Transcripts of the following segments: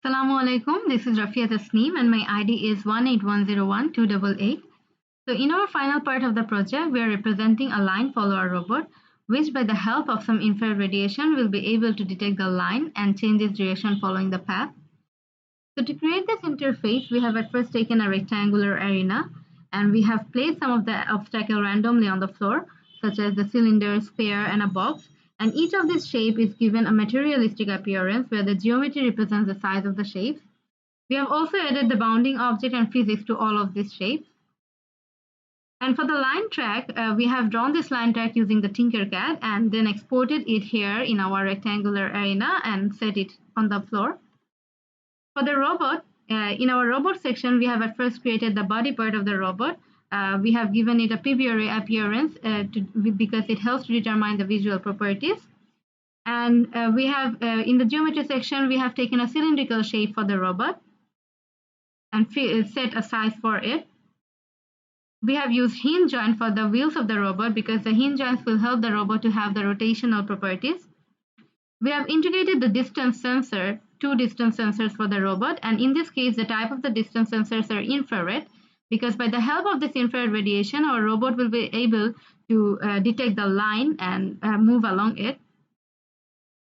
Assalamu alaikum. This is Rafia Tasneem and my ID is 181012888. So in our final part of the project, we are representing a line follower robot, which by the help of some infrared radiation will be able to detect the line and change its direction following the path. So to create this interface, we have at first taken a rectangular arena and we have placed some of the obstacle randomly on the floor, such as the cylinder, sphere, and a box. And each of these shapes is given a materialistic appearance where the geometry represents the size of the shapes. We have also added the bounding object and physics to all of these shapes. And for the line track, we have drawn this line track using the Tinkercad and then exported it here in our rectangular arena and set it on the floor. For the robot, in our robot section, we have at first created the body part of the robot. We have given it a PV array appearance because it helps to determine the visual properties. And we have, in the geometry section, we have taken a cylindrical shape for the robot and set a size for it. We have used hinge joint for the wheels of the robot because the hinge joints will help the robot to have the rotational properties. We have integrated the distance sensor, two distance sensors for the robot, and in this case, the type of the distance sensors are infrared because by the help of this infrared radiation, our robot will be able to detect the line and move along it.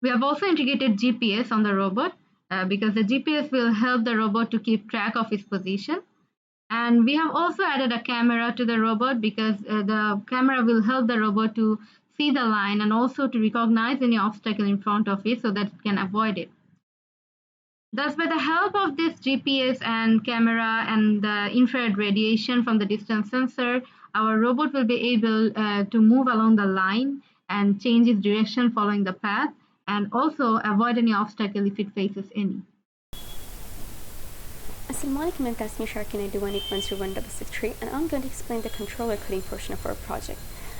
We have also integrated GPS on the robot because the GPS will help the robot to keep track of its position. And we have also added a camera to the robot because the camera will help the robot to see the line and also to recognize any obstacle in front of it so that it can avoid it. Thus, by the help of this GPS and camera and the infrared radiation from the distance sensor, our robot will be able to move along the line and change its direction following the path and also avoid any obstacle if it faces any. Assalamu alaikum, I'm Tasmia Shakerin, ID1810163, and I'm going to explain the controller coding portion of our project.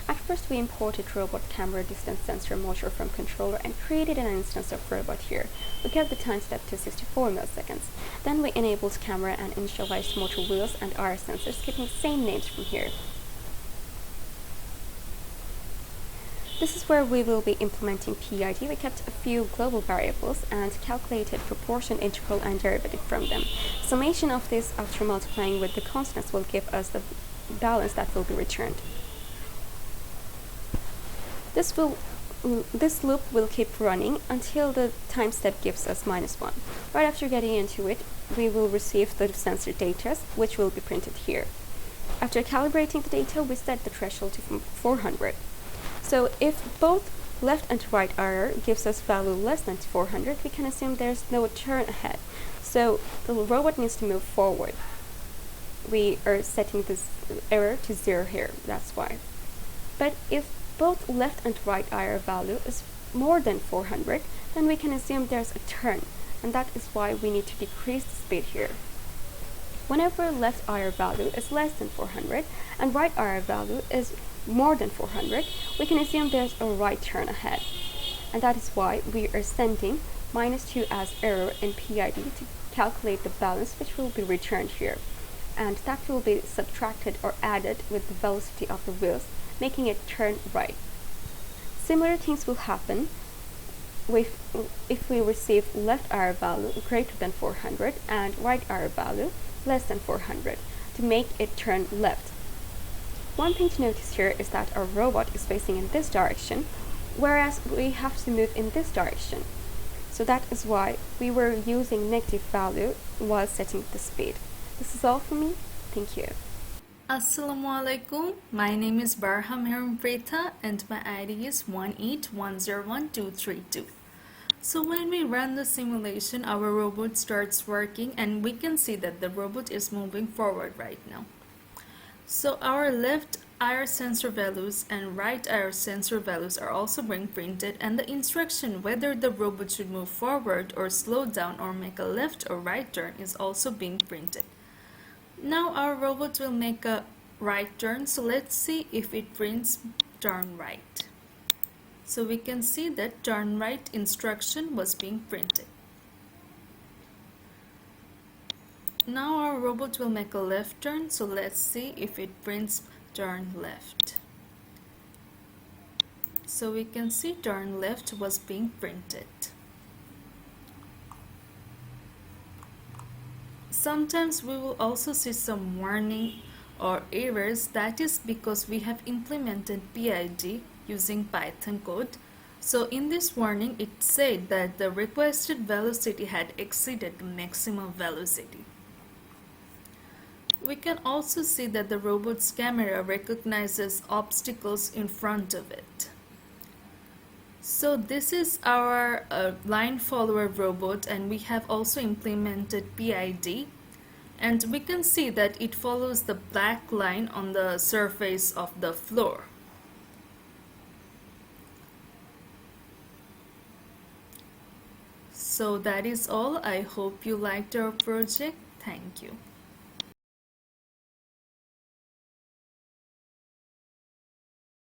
At first, we imported robot camera distance sensor module from controller and created an instance of robot here. We kept the time step to 64 milliseconds. Then we enabled camera and initialized motor wheels and RF sensors, keeping the same names from here. This is where we will be implementing PID. We kept a few global variables and calculated proportion, integral, and derivative from them. Summation of this after multiplying with the constants will give us the balance that will be returned. This loop will keep running until the time step gives us -1. Right after getting into it, we will receive the sensor data, which will be printed here. After calibrating the data, we set the threshold to 400. So if both left and right error gives us value less than 400, we can assume there's no turn ahead. So the robot needs to move forward. We are setting this error to 0 here, that's why. But if both left and right error value is more than 400, then we can assume there's a turn, and that is why we need to decrease the speed here. Whenever left error value is less than 400 and right error value is more than 400, we can assume there's a right turn ahead. And that is why we are sending -2 as error in PID to calculate the balance which will be returned here. And that will be subtracted or added with the velocity of the wheels, making it turn right. Similar things will happen if we receive left error value greater than 400 and right error value less than 400 to make it turn left. One thing to notice here is that our robot is facing in this direction, whereas we have to move in this direction. So that is why we were using negative value while setting the speed. This is all from me. Thank you. Assalamu alaikum. My name is Barha Meherun Pritha and my ID is 181012232. So when we run the simulation, our robot starts working and we can see that the robot is moving forward right now. So our left IR sensor values and right IR sensor values are also being printed, and the instruction whether the robot should move forward or slow down or make a left or right turn is also being printed. Now our robot will make a right turn, so let's see if it prints turn right. So we can see that turn right instruction was being printed. Now our robot will make a left turn, so let's see if it prints turn left. So we can see turn left was being printed. sometimes we will also see some warning or errors. That is because we have implemented PID using Python code. So in this warning, it said that the requested velocity had exceeded the maximum velocity. We can also see that the robot's camera recognizes obstacles in front of it. So this is our line follower robot, and we have also implemented PID, and we can see that it follows the black line on the surface of the floor. So that is all. I hope you liked our project. Thank you.